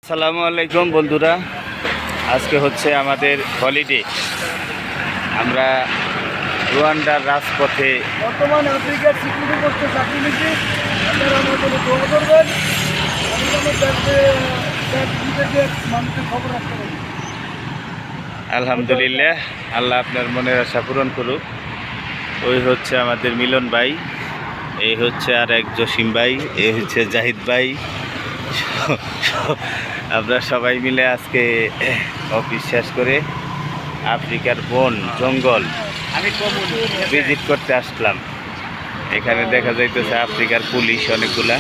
আসসালামু আলাইকুম বন্ধুরা, আজকে হচ্ছে আমাদের হলিডে। আমরা রুয়ান্ডার রাজপথে বর্তমান আফ্রিকার স্বীকৃতি করতে চাকরি নিচ্ছি। আপনারা আমার জন্য দোয়া করবেন। আমি আমার মানুষের খবর রাখতে পারি। আলহামদুলিল্লাহ, আল্লাহ আপনার মনের আশা পূরণ করুক। ওই হচ্ছে আমাদের মিলন ভাই, এই হচ্ছে আর এক জসিম ভাই, এই হচ্ছে জাহিদ ভাই। আমরা সবাই মিলে আজকে অফিস শেষ করে আফ্রিকার বন জঙ্গল ভিজিট করতে আসলাম। এখানে দেখা যাইতেছে আফ্রিকার পুলিশ অনেকগুলা।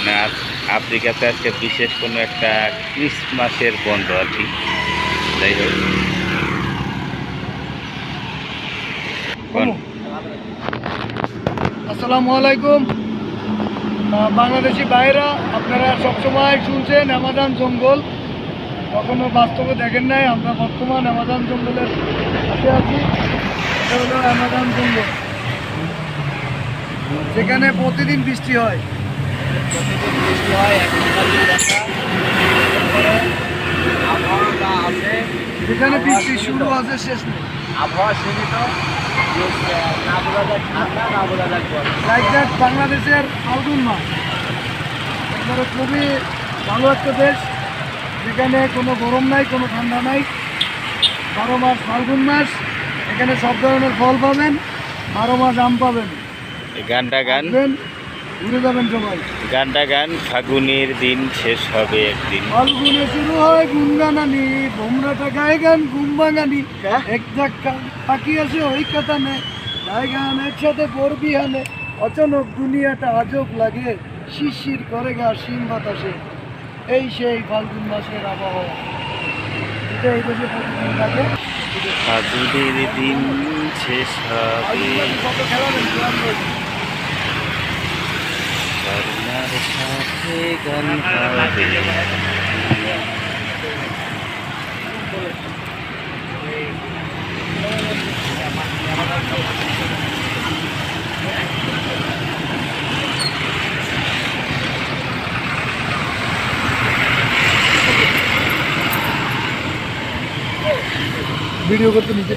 না, আফ্রিকাতে আজকে বিশেষ কোনো একটা ক্রিসমাসের বন্ধ আর কি। যাই হোক, আসসালামু আলাইকুম বাংলাদেশি ভাইরা, আপনারা সবসময় শুনছেন অ্যামাজন জঙ্গল, কখনো বাস্তবে দেখেন নাই। আমরা বর্তমান অ্যামাজন জঙ্গলের পাশে আছি। এটা হলো অ্যামাজন জঙ্গল, যেখানে প্রতিদিন বৃষ্টি হয়। যেখানে বৃষ্টি শুরু আছে শেষ নেই। আবহাওয়া সীমিত, না বোঝা যায় ঠান্ডা, না বোঝা যায় গরম। লাইক দ্যাট বাংলাদেশের ফাল্গুন মাস একবারে খুবই ভালো একটা দেশ, যেখানে কোনো গরম নাই, কোনো ঠান্ডা নাই। 12 মাস ফাল্গুন মাস, এখানে সব ধরনের ফল পাবেন। 12 মাস আম পাবেন। গানটা গান ঘুরে যাবেন সবাই। গানটা গান ফাগুনের দিন শেষ হবে একদিন। ফাল্গুনে শুরু হয় গুনগানানি, ভোমরাটা গায়ে গান ঘুম ভাঙানি। এক ঝাঁক পাখি আছে ওই কাতানে, গায়ে গান একসাথে পড়বি হানে। অচানক দুনিয়াটা আজব লাগে, শিরশির করে গা শিম বাতাসে। এই সেই ফাল্গুন মাসের আবহাওয়া, এটা এই দেশে প্রতিদিন থাকে। ফাগুনের দিন শেষ হবে, কত খেলাবেন ঝর্ণার সাথে গান হবে। ভিডিও করতে নিতে